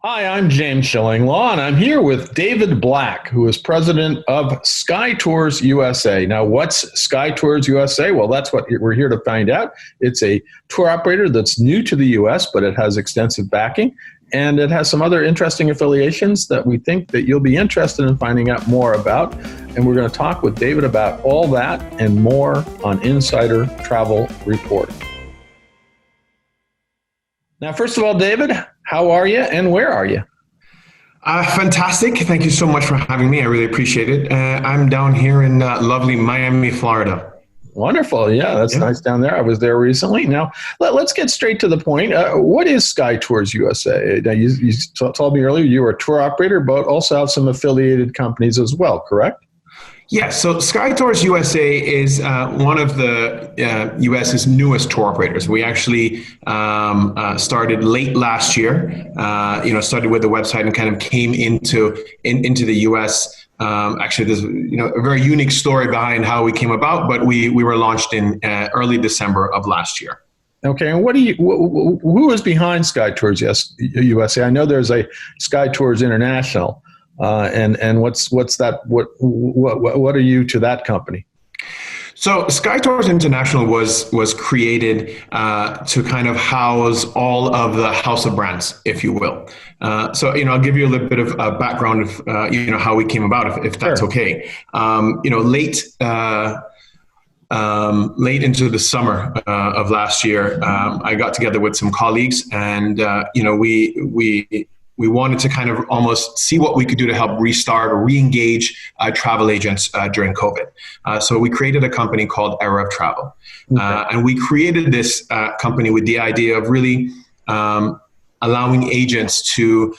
Hi, I'm James Shillinglaw, and I'm here with David Black, who is president of Sky Tours USA. Now, what's Sky Tours USA? Well, that's what we're here to find out. It's a tour operator that's new to the U.S., but it has extensive backing, and it has some other interesting affiliations that we think that you'll be interested in finding out more about. And we're going to talk with David about all that and more on Insider Travel Report. Now, first of all, David, how are you and where are you? Fantastic. Thank you so much for having me. I really appreciate it. I'm down here in lovely Miami, Florida. Wonderful. Yeah, that's nice down there. I was there recently. Now, let's get straight to the point. What is Sky Tours USA? Now, you told me earlier you were a tour operator, but also have some affiliated companies as well, correct? Yes, so Sky Tours USA is one of the US's newest tour operators. We actually started late last year. Started with the website and kind of came into the US. Actually, there's a very unique story behind how we came about, but we were launched in early December of last year. Okay, and who is behind Sky Tours USA? I know there's a Sky Tours International. And what's that? What are you to that company? So Sky Tours International was created to kind of house all of the house of brands, if you will. So I'll give you a little bit of background of how we came about, if that's okay. Late into the summer of last year, I got together with some colleagues, and we wanted to kind of almost see what we could do to help restart or re-engage travel agents during COVID. So we created a company called Era of Travel. And we created this company with the idea of really allowing agents to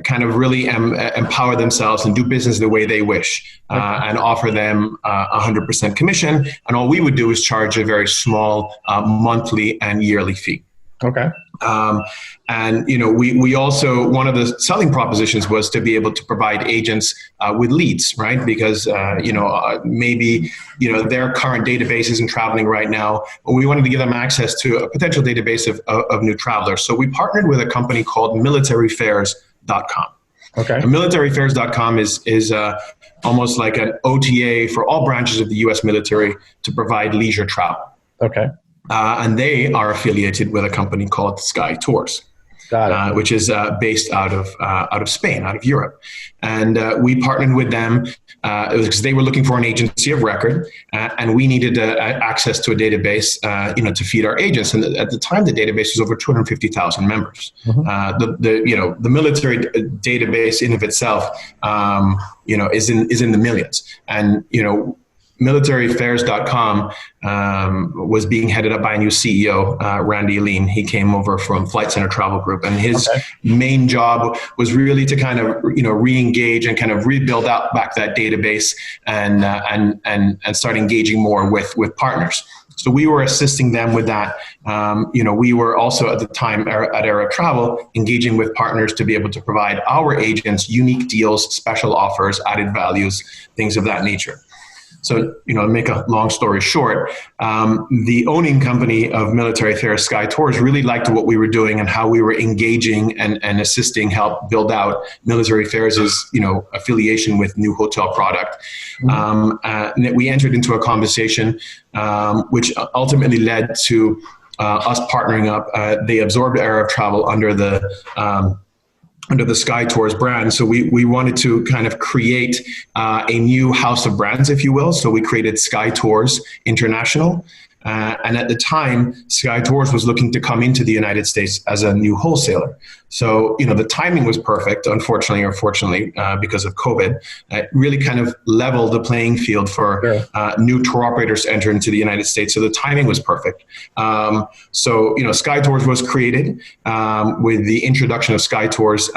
kind of really empower themselves and do business the way they wish, and offer them 100% commission. And all we would do is charge a very small monthly and yearly fee. Okay. We also, one of the selling propositions was to be able to provide agents with leads, right? Because, maybe their current database isn't traveling right now, but we wanted to give them access to a potential database of new travelers. So we partnered with a company called militaryfairs.com. Okay. And militaryfairs.com is almost like an OTA for all branches of the U.S. military to provide leisure travel. Okay. And they are affiliated with a company called Sky Tours, which is based out of Spain, out of Europe. And we partnered with them because they were looking for an agency of record, and we needed access to a database, to feed our agents. And at the time, the database was over 250,000 members. Mm-hmm. The military database in of itself, is in the millions. And militaryfairs.com was being headed up by a new CEO, Randy Lean. He came over from Flight Center Travel Group, and his main job was really to kind of re-engage and kind of rebuild back that database and start engaging more with partners. So we were assisting them with that. We were also at the time at Era Travel engaging with partners to be able to provide our agents unique deals, special offers, added values, things of that nature. So, to make a long story short, the owning company of Military Affairs, Sky Tours, really liked what we were doing and how we were engaging and assisting help build out Military Affairs' affiliation with new hotel product. And we entered into a conversation which ultimately led to us partnering up. They absorbed Era of Travel under the Sky Tours brand. So we wanted to kind of create a new house of brands, if you will. So we created Sky Tours International. And at the time, Sky Tours was looking to come into the United States as a new wholesaler. So, the timing was perfect, unfortunately or fortunately, because of COVID. It really kind of leveled the playing field for new tour operators to enter into the United States. So the timing was perfect. Sky Tours was created with the introduction of Sky Tours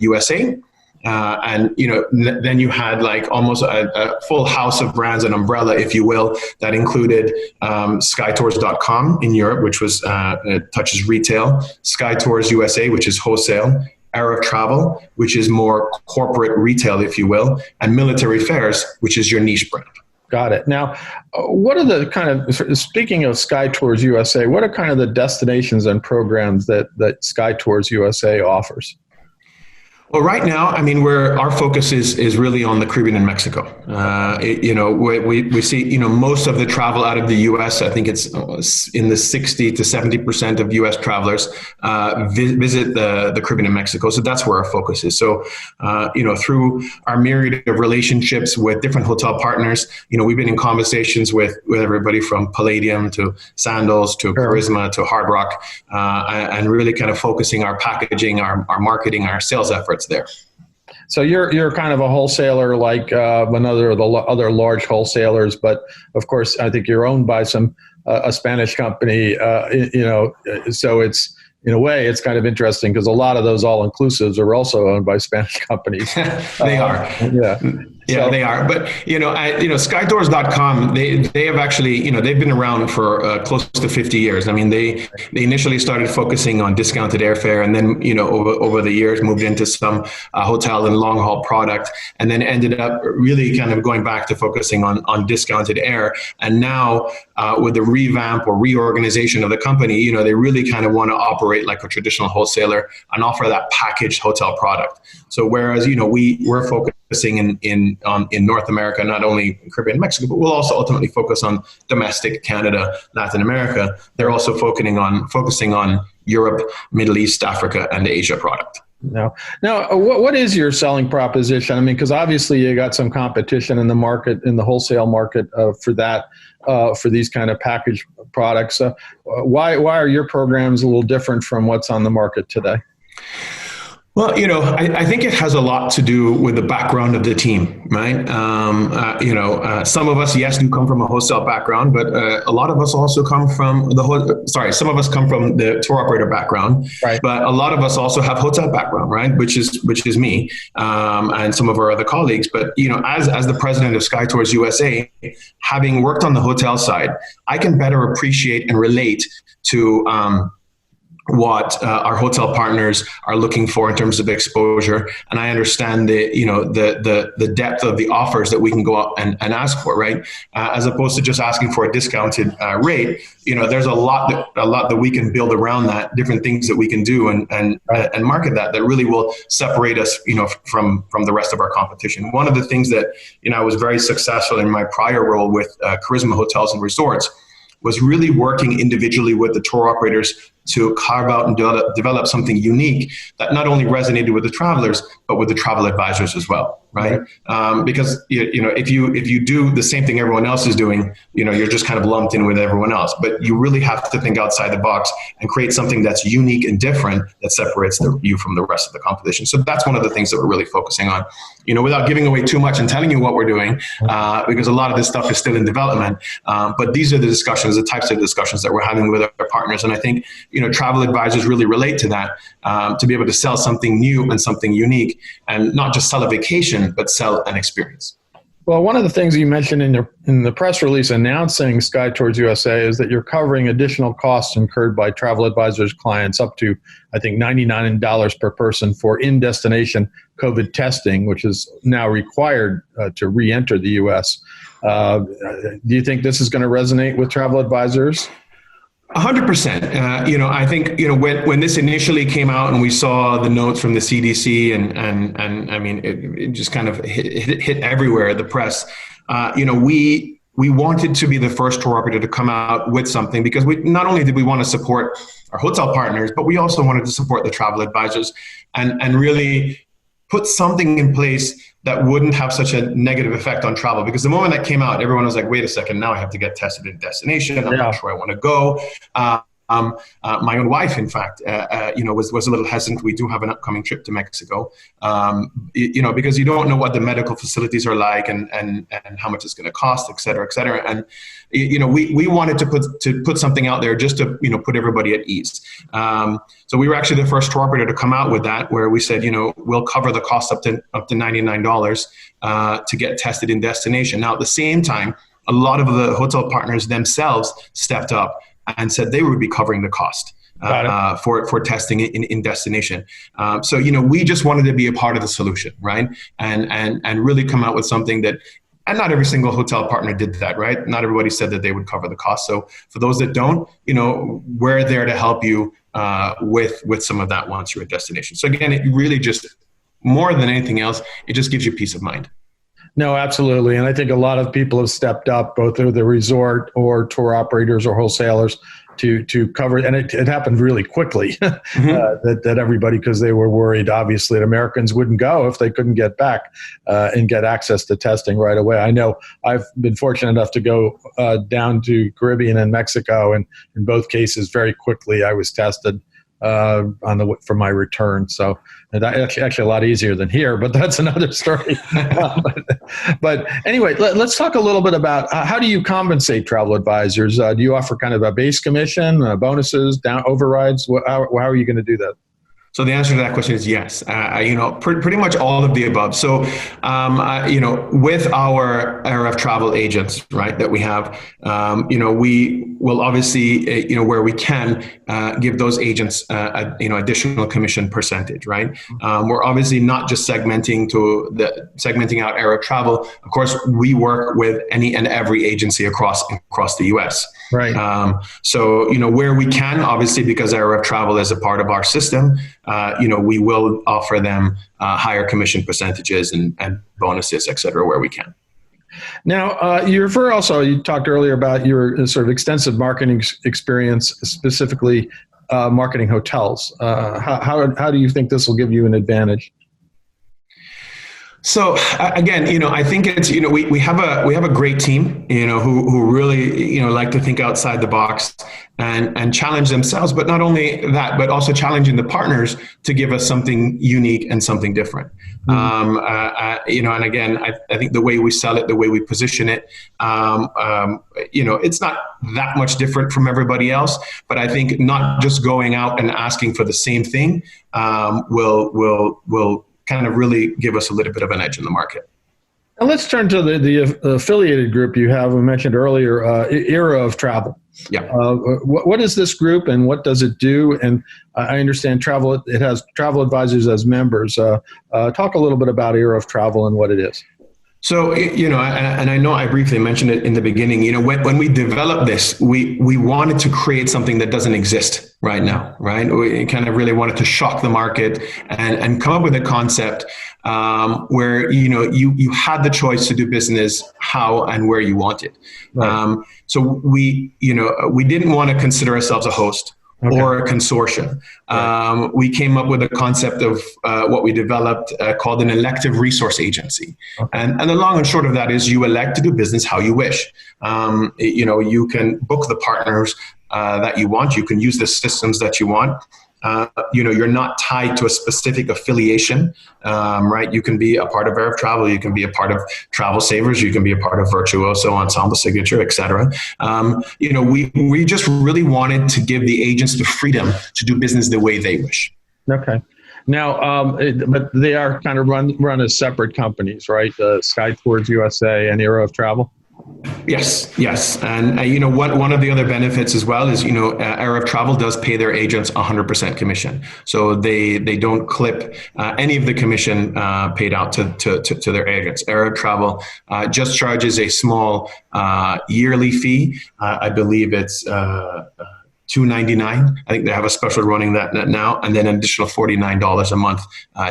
USA. Then you had like almost a full house of brands, an umbrella, if you will, that included skytours.com in Europe, which was touches retail, Sky Tours USA, which is wholesale, Era of Travel, which is more corporate retail, if you will, and Military Affairs, which is your niche brand. Got it. Now, what are the kind of, speaking of Sky Tours USA, what are kind of the destinations and programs that Sky Tours USA offers? Well, right now, I mean, our focus is really on the Caribbean and Mexico. We see, most of the travel out of the U.S. I think it's in the 60 to 70% of U.S. travelers visit the Caribbean and Mexico. So that's where our focus is. So, through our myriad of relationships with different hotel partners, we've been in conversations with everybody from Palladium to Sandals to Charisma to Hard Rock, and really kind of focusing our packaging, our marketing, our sales efforts there. So you're kind of a wholesaler like another of the other large wholesalers, but of course I think you're owned by a Spanish company. So it's, in a way, it's kind of interesting because a lot of those all-inclusives are also owned by Spanish companies. They are. Yeah. Yeah, they are. But, skytours.com, they have actually, they've been around for close to 50 years. I mean, they initially started focusing on discounted airfare, and then, over the years moved into some hotel and long haul product, and then ended up really kind of going back to focusing on discounted air. And now with the revamp or reorganization of the company, they really kind of want to operate like a traditional wholesaler and offer that packaged hotel product. So whereas, we're focusing in North America, not only Caribbean, Mexico, but we'll also ultimately focus on domestic Canada, Latin America. They're also focusing on Europe, Middle East, Africa, and the Asia product. Now, what is your selling proposition? I mean, because obviously you got some competition in the market, in the wholesale market for that, for these kind of packaged products. Why are your programs a little different from what's on the market today? Well, I think it has a lot to do with the background of the team, right? Some of us, yes, do come from a wholesale background, but a lot of us also come from some of us come from the tour operator background, right? But a lot of us also have hotel background, right? Which is me, and some of our other colleagues. But, as the president of SkyTours USA, having worked on the hotel side, I can better appreciate and relate to, what our hotel partners are looking for in terms of exposure, and I understand the depth of the offers that we can go out and ask for, right? As opposed to just asking for a discounted rate, there's a lot that we can build around that, different things that we can do and market that really will separate us, from the rest of our competition. One of the things that I was very successful in my prior role with Charisma Hotels and Resorts was really working individually with the tour operators to carve out and develop something unique that not only resonated with the travelers, but with the travel advisors as well, right? Because if you do the same thing everyone else is doing, you're just kind of lumped in with everyone else. But you really have to think outside the box and create something that's unique and different that separates you from the rest of the competition. So that's one of the things that we're really focusing on. Without giving away too much and telling you what we're doing, because a lot of this stuff is still in development. But these are the types of discussions that we're having with our partners, and I think travel advisors really relate to that, to be able to sell something new and something unique, and not just sell a vacation, but sell an experience. Well, one of the things you mentioned in the press release announcing SkyTours USA is that you're covering additional costs incurred by travel advisors' clients up to, I think, $99 per person for in-destination COVID testing, which is now required to re-enter the U.S. Do you think this is going to resonate with travel advisors? 100%. I think, when this initially came out and we saw the notes from the CDC and I mean, it just kind of hit everywhere, the press, we wanted to be the first tour operator to come out with something, because not only did we want to support our hotel partners, but we also wanted to support the travel advisors and really put something in place that wouldn't have such a negative effect on travel. Because the moment that came out, everyone was like, wait a second, now I have to get tested in destination. I'm not sure I want to go. My own wife, in fact, was a little hesitant. We do have an upcoming trip to Mexico, because you don't know what the medical facilities are like and how much it's going to cost, et cetera, et cetera. And, we wanted to put something out there just to, put everybody at ease. So we were actually the first tour operator to come out with that, where we said, we'll cover the cost up to $99 to get tested in destination. Now, at the same time, a lot of the hotel partners themselves stepped up and said they would be covering the cost for testing in destination. So, we just wanted to be a part of the solution, right? And really come out with something that, and not every single hotel partner did that, right? Not everybody said that they would cover the cost. So for those that don't, we're there to help you with some of that once you're at destination. So again, it really just more than anything else, it just gives you peace of mind. No, absolutely. And I think a lot of people have stepped up, both through the resort or tour operators or wholesalers, to cover. And it happened really quickly that everybody, because they were worried, obviously, that Americans wouldn't go if they couldn't get back and get access to testing right away. I know I've been fortunate enough to go down to Caribbean and Mexico, and in both cases, very quickly, I was tested for my return. So actually a lot easier than here, but that's another story. But anyway, let's talk a little bit about how do you compensate travel advisors? Do you offer kind of a base commission, bonuses, overrides? How are you going to do that? So the answer to that question is yes. Pretty much all of the above. So, with our RF travel agents, right, that we have, we will obviously, where we can, give those agents, additional commission percentage, right? We're obviously not just segmenting out RF travel. Of course, we work with any and every agency across the U.S. Right. So, where we can, obviously, because RF travel is a part of our system, we will offer them higher commission percentages and bonuses, et cetera, where we can. Now, you talked earlier about your sort of extensive marketing experience, specifically marketing hotels. How do you think this will give you an advantage? So again, I think it's, we have a great team, who really, like to think outside the box and challenge themselves, but not only that, but also challenging the partners to give us something unique and something different. And again, I think the way we sell it, the way we position it, it's not that much different from everybody else, but I think not just going out and asking for the same thing will kind of really give us a little bit of an edge in the market. Now let's turn to the affiliated group you have. We mentioned earlier, Era of Travel. Yeah. What is this group and what does it do? And I understand it has travel advisors as members. Talk a little bit about Era of Travel and what it is. So, and I know I briefly mentioned it in the beginning, when we developed this, we wanted to create something that doesn't exist right now, right? We kind of really wanted to shock the market and come up with a concept where, you had the choice to do business how and where you wanted. Right. So we didn't want to consider ourselves a host. Okay. Or a consortium. Right. We came up with a concept of what we developed called an elective resource agency. Okay. And the long and short of that is you elect to do business how you wish. You can book the partners that you want. You can use the systems that you want. You're not tied to a specific affiliation, right? You can be a part of Arab Travel. You can be a part of Travel Savers. You can be a part of Virtuoso, Ensemble Signature, et cetera. We just really wanted to give the agents the freedom to do business the way they wish. Okay. Now, but they are kind of run as separate companies, right? Sky Tours USA and Era of Travel. Yes. And one of the other benefits as well is, Arab Travel does pay their agents 100% commission. So they don't clip any of the commission paid out to their agents. Arab Travel just charges a small yearly fee. I believe it's $299. I think they have a special running that now, and then an additional $49 a month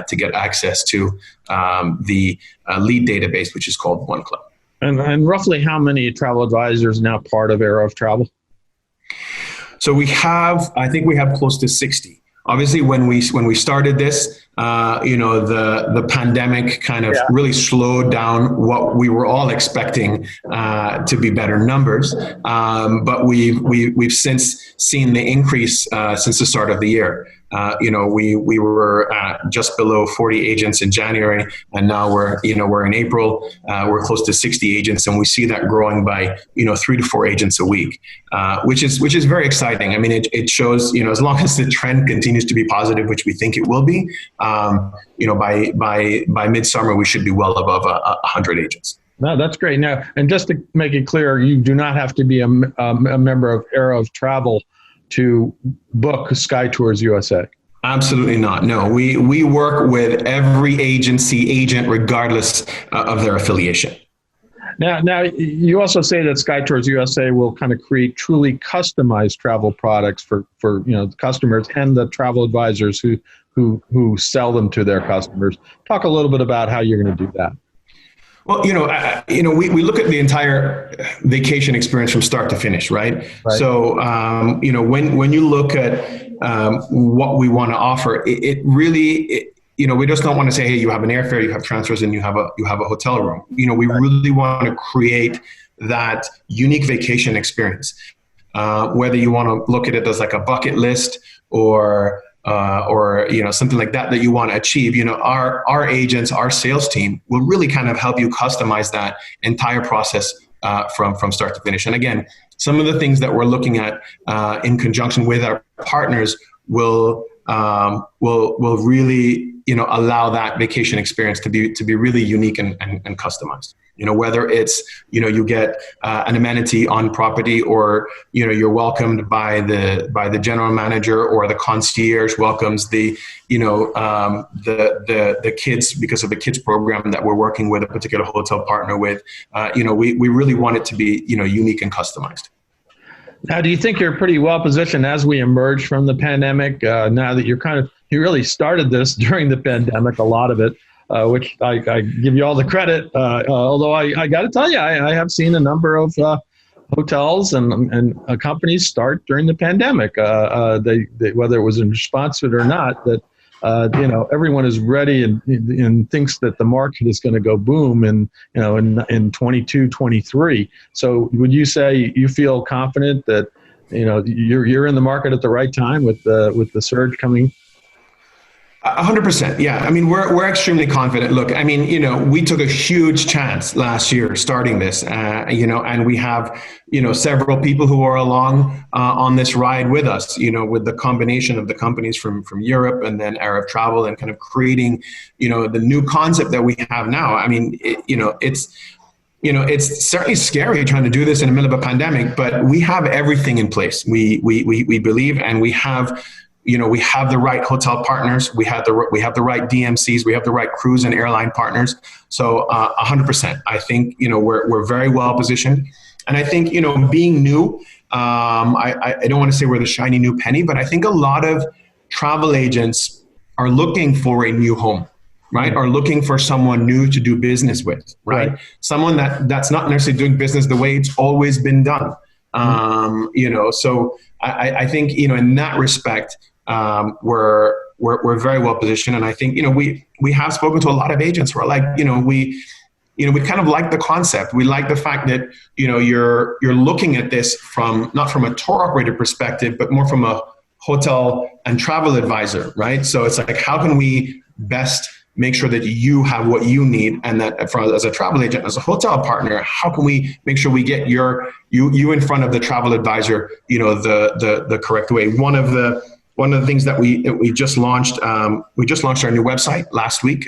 to get access to the lead database, which is called One Club. And roughly how many travel advisors now part of Era of Travel? So I think we have close to 60. Obviously, when we started this, the pandemic kind of really slowed down what we were all expecting to be better numbers. But we've since seen the increase since the start of the year. We were just below 40 agents in January, and now we're in April. We're close to 60 agents, and we see that growing by 3 to 4 agents a week, which is very exciting. I mean, it shows as long as the trend continues to be positive, which we think it will be, by midsummer we should be well above 100 agents. No, that's great. Now, and just to make it clear, you do not have to be a member of Era of Travel to book Sky Tours USA. Absolutely not. No, we work with every agent regardless of their affiliation. Now, you also say that Sky Tours USA will kind of create truly customized travel products for the customers and the travel advisors who who sell them to their customers. Talk a little bit about how you're going to do that. Well, we look at the entire vacation experience from start to finish, right? So, when you look at what we want to offer, it really, we just don't want to say, hey, you have an airfare, you have transfers, and you have a hotel room. We really want to create that unique vacation experience. Whether you want to look at it as like a bucket list or something like that you want to achieve, our agents, our sales team will really kind of help you customize that entire process from start to finish. And again, some of the things that we're looking at in conjunction with our partners will really allow that vacation experience to be really unique and customized. Whether it's you get an amenity on property, or you're welcomed by the general manager, or the concierge welcomes the kids because of the kids program that we're working with a particular hotel partner with. We really want it to be unique and customized. Now, do you think you're pretty well positioned as we emerge from the pandemic? Now that you really started this during the pandemic, a lot of it, which I give you all the credit. Although I got to tell you, I have seen a number of hotels and companies start during the pandemic. They whether it was in response to it or not, that everyone is ready and thinks that the market is going to go boom in 22, 23. So would you say you feel confident that you're in the market at the right time with the surge coming? 100%. Yeah. I mean, we're extremely confident. Look, I mean, we took a huge chance last year starting this, and we have, several people who are along on this ride with us, with the combination of the companies from Europe and then Arab Travel, and kind of creating, the new concept that we have now. I mean, it's certainly scary trying to do this in the middle of a pandemic, but we have everything in place. We believe, and we have the right hotel partners. We have the right DMCs. We have the right cruise and airline partners. So 100%. I think we're very well positioned, and I think being new. I don't want to say we're the shiny new penny, but I think a lot of travel agents are looking for a new home, right? Or looking for someone new to do business with, right? Someone that's not necessarily doing business the way it's always been done. So I think in that respect. We're very well positioned, and I think we have spoken to a lot of agents who are like we kind of like the concept. We like the fact that you're looking at this not from a tour operator perspective, but more from a hotel and travel advisor, right? So it's like, how can we best make sure that you have what you need, and that as a travel agent, as a hotel partner, how can we make sure we get you in front of the travel advisor the correct way? One of the things that we just launched, we just launched our new website last week,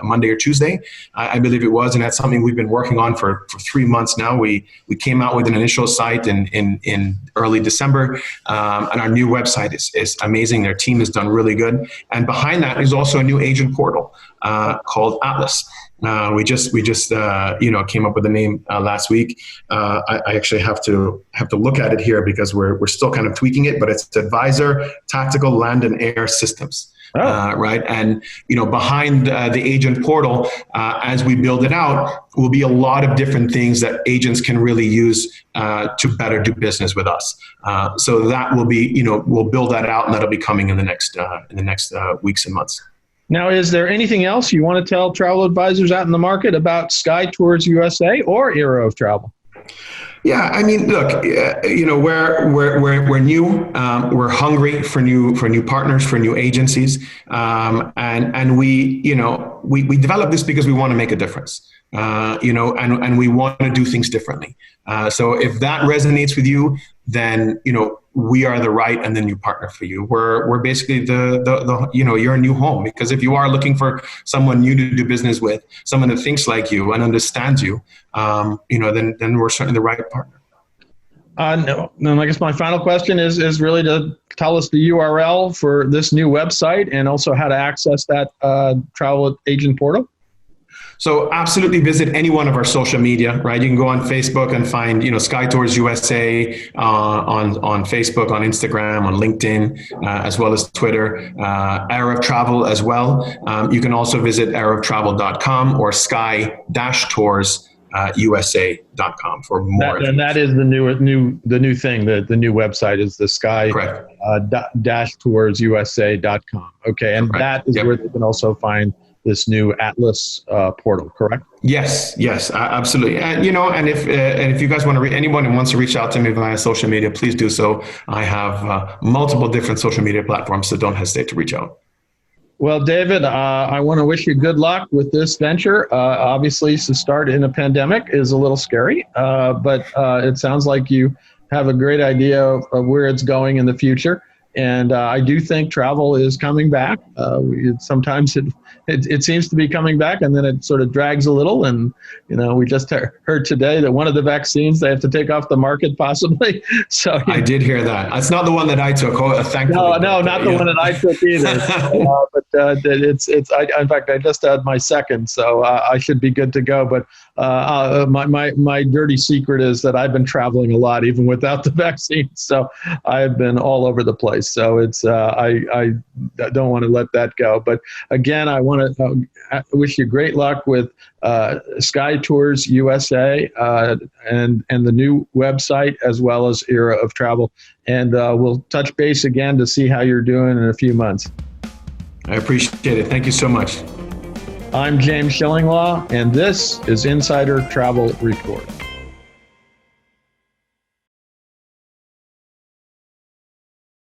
Monday or Tuesday, I believe it was, and that's something we've been working on for 3 months now. We came out with an initial site in early December, and our new website is amazing. Their team has done really good, and behind that is also a new agent portal called Atlas. We just came up with the name last week. I actually have to look at it here because we're still kind of tweaking it, but it's Advisor Tactical Land and Air Systems. Right. And, behind the agent portal, as we build it out, will be a lot of different things that agents can really use to better do business with us. So that will be, we'll build that out, and that'll be coming in the next weeks and months. Now, is there anything else you want to tell travel advisors out in the market about Sky Tours USA or Era of Travel? Yeah, I mean, look, we're new. We're hungry for new partners, for new agencies, and we developed this because we want to make a difference. And we want to do things differently. So if that resonates with you, then we are the right and the new partner for you. We're basically the your new home, because if you are looking for someone new to do business with, someone that thinks like you and understands you, then we're certainly the right partner. No, I guess my final question is really to tell us the URL for this new website, and also how to access that travel agent portal. So absolutely visit any one of our social media, right? You can go on Facebook and find, Sky Tours USA on Facebook, on Instagram, on LinkedIn, as well as Twitter, Arab Travel as well. You can also visit arabtravel.com or sky-tours USA.com for more. And that is the new thing. The new website is the sky toursUSA.com. Okay, and Correct. that is where they can also find this new Atlas portal, correct? Yes, absolutely. And if you guys want to anyone who wants to reach out to me via social media, please do so. I have multiple different social media platforms, so don't hesitate to reach out. Well, David, I want to wish you good luck with this venture. Obviously, to start in a pandemic is a little scary, but it sounds like you have a great idea of where it's going in the future. And I do think travel is coming back. Sometimes it seems to be coming back, and then it sort of drags a little. And we just heard today that one of the vaccines they have to take off the market, possibly. So I did hear that. It's not the one that I took. Thankfully. No, not the one that I took either. But it's. In fact, I just had my second, so I should be good to go. But my dirty secret is that I've been traveling a lot, even without the vaccine. So I've been all over the place. So it's I don't want to let that go. But again, I want to wish you great luck with Sky Tours USA and the new website, as well as Era of Travel. And we'll touch base again to see how you're doing in a few months. I appreciate it. Thank you so much. I'm James Shillinglaw, and this is Insider Travel Report.